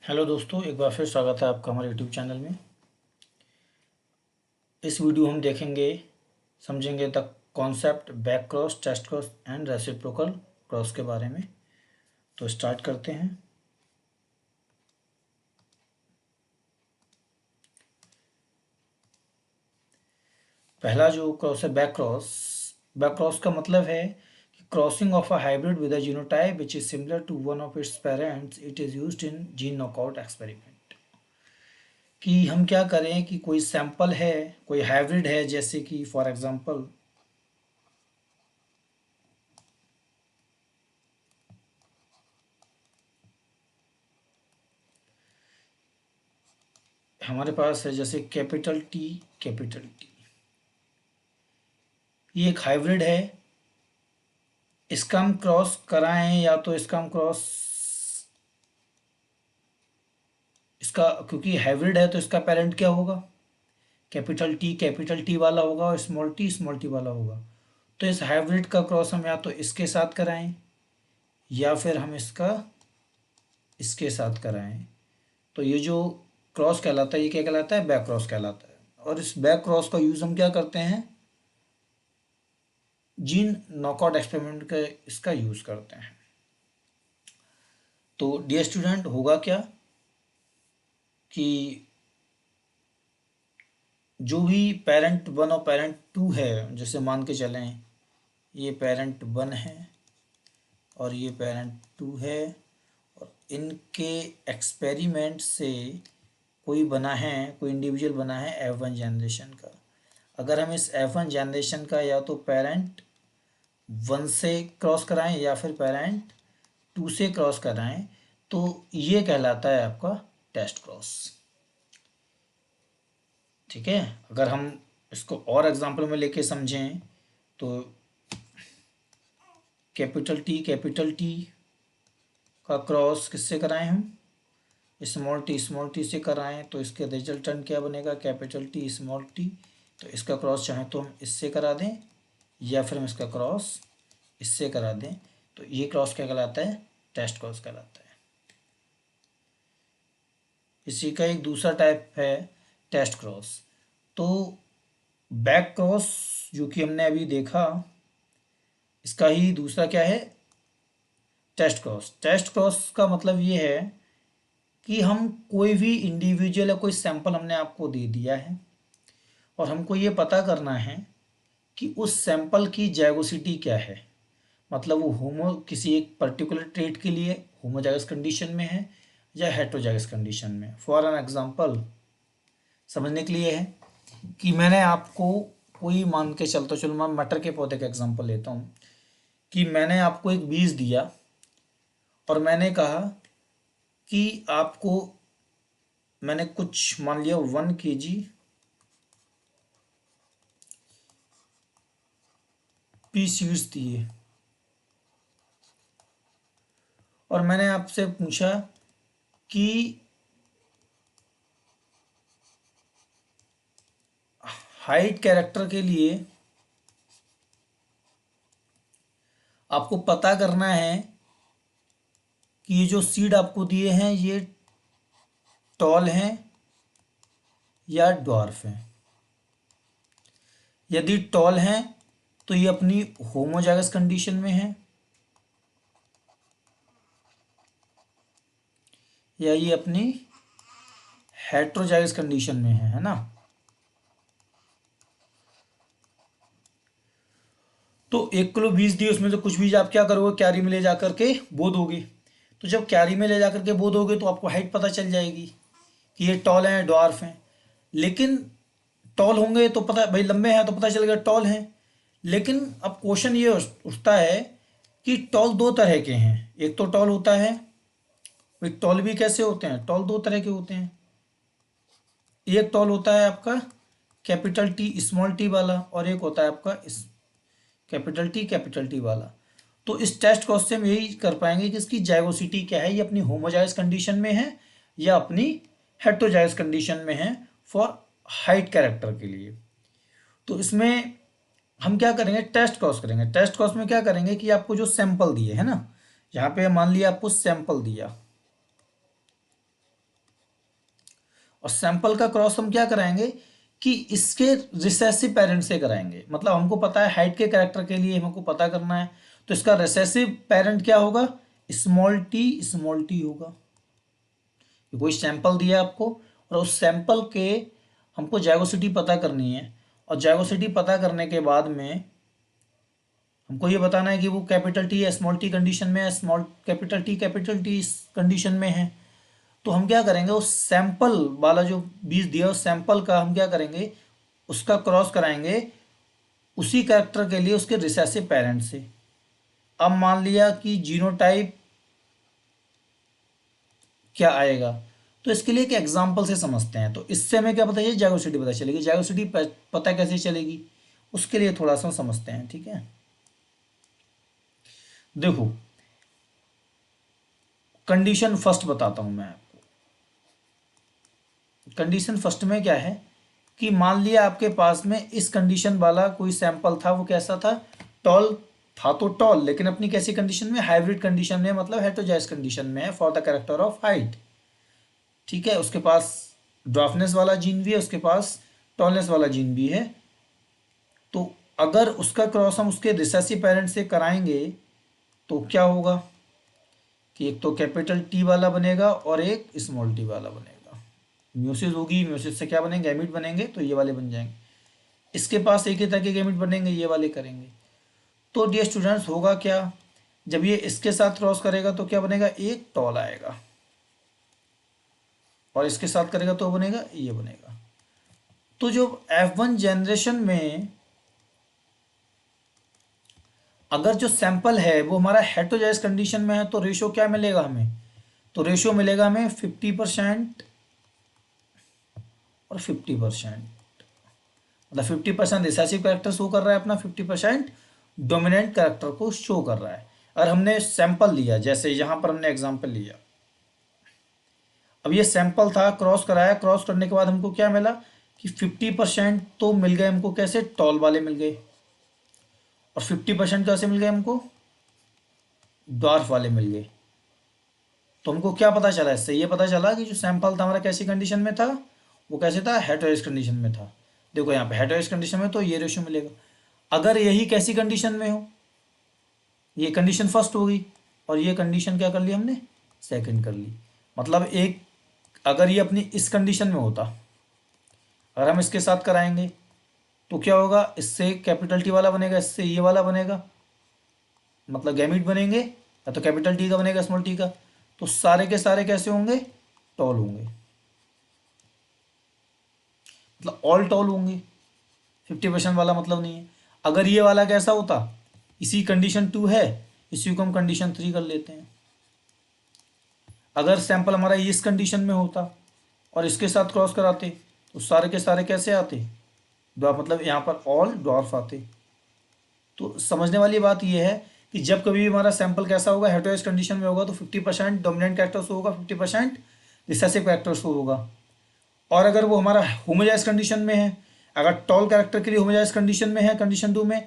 Hello दोस्तों, एक बार फिर स्वागत है आपका हमारे यूट्यूब चैनल में। इस वीडियो हम देखेंगे, समझेंगे the concept back cross, test cross and reciprocal cross के बारे में। तो स्टार्ट करते हैं। पहला जो क्रॉस है बैक क्रॉस। बैक क्रॉस का मतलब है कि crossing of a hybrid with a genotype which is similar to one of its parents. It is used in gene knockout experiment. कि हम क्या करें कि कोई सैंपल है, कोई हाइब्रिड है, जैसे कि फॉर एग्जांपल हमारे पास है, जैसे कैपिटल टी, कैपिटल टी, ये एक हाइब्रिड है। इसका हम क्रॉस कराएं या तो इसका हम क्रॉस, इसका क्योंकि हाइब्रिड है तो इसका पेरेंट क्या होगा, कैपिटल टी वाला होगा और स्मॉल टी वाला होगा। तो इस हाइब्रिड का क्रॉस हम या तो इसके साथ कराएं या फिर हम इसका इसके साथ कराएं। तो ये जो क्रॉस कहलाता है, ये क्या कहलाता है, बैक क्रॉस कहलाता है। और इस बैक क्रॉस का यूज़ हम क्या करते हैं, जीन नॉकआउट एक्सपेरिमेंट का इसका यूज़ करते हैं। तो डियर स्टूडेंट, होगा क्या कि जो भी पेरेंट वन और पेरेंट टू है, जैसे मान के चलें ये पेरेंट वन है और ये पेरेंट टू है, और इनके एक्सपेरिमेंट से कोई बना है, कोई इंडिविजुअल बना है F1 जनरेशन का। अगर हम इस F1 जनरेशन का या तो पेरेंट वन से क्रॉस कराएं या फिर पेरेंट टू से क्रॉस कराएं, तो ये कहलाता है आपका टेस्ट क्रॉस। ठीक है। अगर हम इसको और एग्जांपल में लेके समझें तो कैपिटल टी का क्रॉस किससे कराएं हम, स्मॉल टी से कराएं, तो इसके रिजल्टेंट क्या बनेगा, कैपिटल टी स्मॉल टी। तो इसका क्रॉस चाहे तो हम इससे करा दें या फिर हम इसका क्रॉस इससे करा दें। तो ये क्रॉस क्या कहलाता है, टेस्ट क्रॉस कहलाता है। इसी का एक दूसरा टाइप है टेस्ट क्रॉस। तो बैक क्रॉस जो कि हमने अभी देखा, इसका ही दूसरा क्या है, टेस्ट क्रॉस। टेस्ट क्रॉस का मतलब ये है कि हम कोई भी इंडिविजुअल या कोई सैंपल हमने आपको दे दिया है और हमको ये पता करना है कि उस सैंपल की जाइगोसिटी क्या है। मतलब वो होमो किसी एक पर्टिकुलर ट्रेट के लिए होमोजाइगस कंडीशन में है या हेटेरोजाइगस कंडीशन में। फॉर एन एग्जांपल समझने के लिए है कि मैंने आपको कोई, मान के चलता, चलो मैं मटर के पौधे का एग्जांपल लेता हूँ, कि मैंने आपको एक बीज दिया और मैंने कहा कि आपको, मैंने कुछ मान लिया 1 kg पी सीड्स दिए और मैंने आपसे पूछा कि हाइट कैरेक्टर के लिए आपको पता करना है कि ये जो सीड आपको दिए हैं ये टॉल हैं या ड्वार्फ हैं। यदि टॉल हैं तो ये अपनी होमोजाइगस कंडीशन में है या ये अपनी हेटेरोजाइगस कंडीशन में है ना। तो 1 किलो बीज दिए, उसमें से कुछ बीज आप क्या करोगे, क्यारी में ले जा करके बो दोगे। तो जब क्यारी में ले जा करके बो दोगे तो आपको हाइट पता चल जाएगी कि ये टॉल हैं ड्वार्फ हैं। लेकिन टॉल होंगे तो पता भाई, लंबे हैं तो पता चल गया टॉल हैं। लेकिन अब क्वेश्चन ये उठता है कि टॉल दो तरह के हैं। एक तो टॉल होता है, भाई टॉल भी कैसे होते हैं, टॉल दो तरह के होते हैं। एक टॉल होता है आपका कैपिटल टी स्मॉल टी वाला, और एक होता है आपका कैपिटल टी वाला। तो इस टेस्ट क्रॉस से हम यही कर पाएंगे कि इसकी जाइगोसिटी क्या है, ये अपनी होमोजाइगस कंडीशन में है या अपनी हेटेरोजाइगस कंडीशन में है फॉर हाइट कैरेक्टर के लिए। तो इसमें हम क्या करेंगे, टेस्ट क्रॉस करेंगे। टेस्ट क्रॉस में क्या करेंगे कि आपको जो सैंपल दिए है ना, यहाँ पे मान लिया आपको सैंपल दिया, और सैंपल का क्रॉस हम क्या कराएंगे कि इसके रिसेसिव पेरेंट से कराएंगे। मतलब हमको पता है हाइट के कैरेक्टर के लिए हमको पता करना है, तो इसका रिसेसिव पेरेंट क्या होगा, स्मॉल टी होगा। कोई सैंपल दिया आपको और उस सैंपल के हमको जाइगोसिटी पता करनी है, और जाइगोसिटी पता करने के बाद में हमको ये बताना है कि वो कैपिटल टी या स्मॉल टी कंडीशन में है, स्मॉल कैपिटल टी इस कंडीशन में है। तो हम क्या करेंगे, उस सैंपल वाला जो बीज दिया उस सैंपल का हम क्या करेंगे, उसका क्रॉस कराएंगे उसी कैरेक्टर के लिए उसके रिसेसिव पेरेंट से। अब मान लिया कि जीनोटाइप क्या आएगा, तो इसके लिए एक एग्जाम्पल से समझते हैं। तो इससे हमें क्या पता है, जाइगोसिटी पता चलेगी। जाइगोसिटी पता कैसे चलेगी, उसके लिए थोड़ा सा समझते हैं, ठीक है। देखो, कंडीशन फर्स्ट बताता हूं मैं आपको। कंडीशन फर्स्ट में क्या है कि मान लिया आपके पास में इस कंडीशन वाला कोई सैंपल था, वो कैसा था, टॉल था। तो टॉल, लेकिन अपनी कैसी कंडीशन में, हाइब्रिड कंडीशन में, मतलब हेटेरोजाइगस कंडीशन में है for the character of height. ठीक है, उसके पास ड्वार्फनेस वाला जीन भी है, उसके पास टॉलनेस वाला जीन भी है। तो अगर उसका क्रॉस हम उसके रिसेसिव पेरेंट से कराएंगे तो क्या होगा कि एक तो कैपिटल टी वाला बनेगा और एक स्मॉल टी वाला बनेगा। म्यूसिस होगी, म्यूसिस से क्या बनेंगे, गैमीट बनेंगे, तो ये वाले बन जाएंगे। इसके पास एक ही तरह के गैमीट बनेंगे, ये वाले करेंगे। तो डियर स्टूडेंट्स होगा क्या, जब ये इसके साथ क्रॉस करेगा तो क्या बनेगा, एक टॉल आएगा, और इसके साथ करेगा तो बनेगा, ये बनेगा। तो जो F1 जनरेशन में अगर जो सैंपल है वो हमारा हेटेरोजाइगस कंडीशन में है, तो रेशियो क्या मिलेगा हमें, तो रेशियो मिलेगा हमें 50% और 50%। मतलब 50% रिसेसिव कैरेक्टर शो कर रहा है अपना, 50% डोमिनेंट कैरेक्टर को शो कर रहा है। अगर हमने सैंपल लिया, जैसे यहाँ पर हमने एग्जांपल लिया, अब ये सैंपल था, क्रॉस कराया, क्रॉस करने के बाद हमको क्या मिला कि 50% तो मिल गए हमको, कैसे, टॉल वाले मिल गए, और 50% कैसे मिल गए हमको, डॉर्फ वाले मिल गए। तो हमको क्या पता चला इससे, ये पता चला कि जो सैंपल था हमारा कैसी कंडीशन में था, वो कैसे था, हेटेरोजाइगस कंडीशन में था। देखो यहाँ पे हेटेरोजाइगस कंडीशन में तो ये रेशियो मिलेगा। अगर यही कैसी कंडीशन में हो, ये कंडीशन फर्स्ट होगी और ये कंडीशन क्या कर ली हमने, सेकंड कर ली। मतलब एक, अगर ये अपनी इस कंडीशन में होता, अगर हम इसके साथ कराएंगे तो क्या होगा, इससे कैपिटल टी वाला बनेगा, इससे ये वाला बनेगा, मतलब गैमीट बनेंगे, या तो कैपिटल टी का बनेगा स्मॉल टी का। तो सारे के सारे कैसे होंगे, टॉल होंगे, मतलब ऑल टॉल होंगे। 50% वाला मतलब नहीं है। अगर ये वाला कैसा होता, इसी कंडीशन 2 है, इसी को हम कंडीशन 3 कर लेते हैं। अगर सैंपल हमारा इस कंडीशन में होता और इसके साथ क्रॉस कराते तो सारे के सारे कैसे आते, ड्वार्फ, मतलब यहाँ पर ऑल ड्वार्फ आते। तो समझने वाली बात यह है कि जब कभी भी हमारा सैंपल कैसा होगा, हेटेरोजाइगस कंडीशन में होगा, तो 50% डोमिनेंट कैरेक्टर्स होगा, 50% रिसेसिव कैरेक्टर्स होगा। और अगर वो हमारा होमोजाइगस कंडीशन में है, अगर टॉल कैरेक्टर के लिए होमोजाइगस कंडीशन में है, कंडीशन 2 में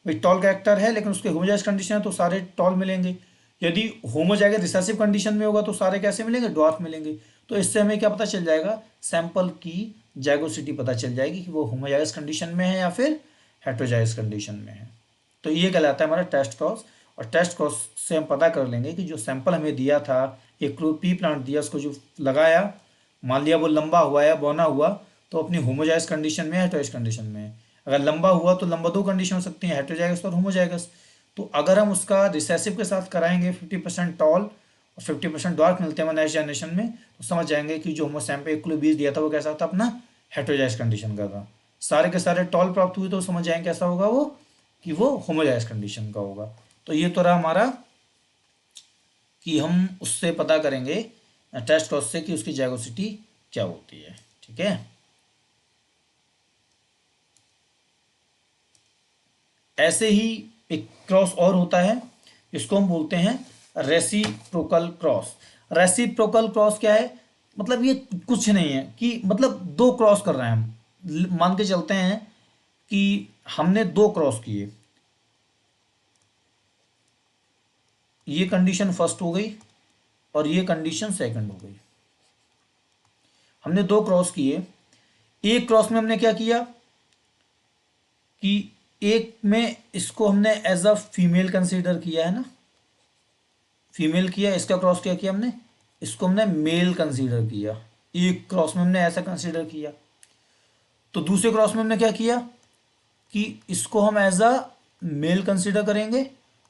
भाई टॉल कैरेक्टर है लेकिन उसके होमोजाइगस कंडीशन है तो सारे टॉल मिलेंगे। यदि होमोजाइगस रिसेसिव कंडीशन में होगा तो सारे कैसे मिलेंगे, ड्वार्फ मिलेंगे। तो इससे हमें क्या पता चल जाएगा, सैंपल की जाइगोसिटी पता चल जाएगी कि वो होमोजाइगस कंडीशन में है या फिर हेटेरोजाइगस कंडीशन में है। तो ये कहलाता है हमारा टेस्ट क्रॉस। और टेस्ट क्रॉस से हम पता कर लेंगे कि जो सैंपल हमें दिया था, एक पी प्लांट दिया, उसको जो लगाया, मान लिया वो लंबा हुआ या बौना हुआ, तो अपनी होमोजाइगस कंडीशन में है, हेटेरोजाइगस कंडीशन में है। अगर लंबा हुआ तो लंबा दो कंडीशन हो सकती है, हेटेरोजाइगस और होमोजाइगस। तो अगर हम उसका रिसेसिव के साथ कराएंगे, 50% टॉल और 50% डार्क मिलते हैं नेक्स्ट जनरेशन में, तो समझ जाएंगे कि जो होमो सैंपल 1 किलो 20 दिया था वो कैसा था, अपना हेटेरोजाइगस कंडीशन का था। सारे के सारे टॉल प्राप्त हुए तो समझ जाएंगे कैसा होगा वो, कि वो होमोजाइगस कंडीशन का होगा। तो ये तो रहा हमारा कि हम उससे पता करेंगे टेस्ट क्रॉस से कि उसकी जाइगोसिटी क्या होती है, ठीक है। ऐसे ही एक क्रॉस और होता है, इसको हम बोलते हैं रेसिप्रोकल क्रॉस। रेसिप्रोकल क्रॉस क्या है, मतलब ये कुछ नहीं है कि मतलब दो क्रॉस कर रहे हैं हम। मान के चलते हैं कि हमने दो क्रॉस किए, ये कंडीशन फर्स्ट हो गई और ये कंडीशन सेकंड हो गई। हमने दो क्रॉस किए। एक क्रॉस में हमने क्या किया कि एक में इसको हमने एज अ फीमेल कंसीडर किया है ना, फीमेल किया, इसका क्रॉस क्या किया हमने, इसको हमने मेल कंसीडर किया। एक क्रॉस में हमने ऐसा कंसीडर किया। तो दूसरे क्रॉस में हमने क्या किया कि इसको हम एज अ मेल कंसीडर करेंगे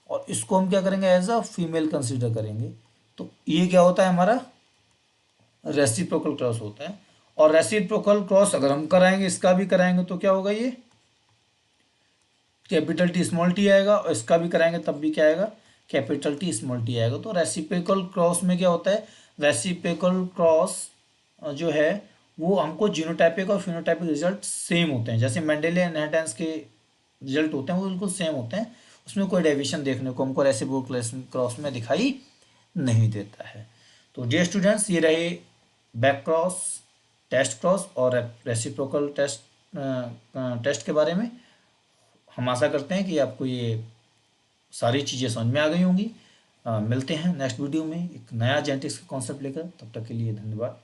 और इसको हम क्या करेंगे, एज अ फीमेल कंसीडर करेंगे। तो ये क्या होता है, हमारा रेसिप्रोकल क्रॉस होता है। और रेसिप्रोकल क्रॉस अगर हम कराएंगे, इसका भी कराएंगे, तो क्या होगा, ये कैपिटल टी स्मॉल टी आएगा, और इसका भी कराएंगे तब भी क्या आएगा, कैपिटल टी स्मॉल टी आएगा। तो रेसिप्रोकल क्रॉस में क्या होता है, रेसिप्रोकल क्रॉस जो है वो हमको जीनोटाइपिक और फिनोटाइपिक रिजल्ट सेम होते हैं। जैसे मेंडेलियन इनहेरिटेंस के रिजल्ट होते हैं वो बिल्कुल सेम होते हैं, उसमें कोई डेविएशन देखने को हमको रेसिप्रोकल क्रॉस में दिखाई नहीं देता है। तो डियर स्टूडेंट्स, ये रहे बैक क्रॉस, टेस्ट क्रॉस और रेसिप्रोकल टेस्ट के बारे में। हम आशा करते हैं कि आपको ये सारी चीज़ें समझ में आ गई होंगी। मिलते हैं नेक्स्ट वीडियो में एक नया जेनेटिक्स का कॉन्सेप्ट लेकर। तब तक के लिए धन्यवाद।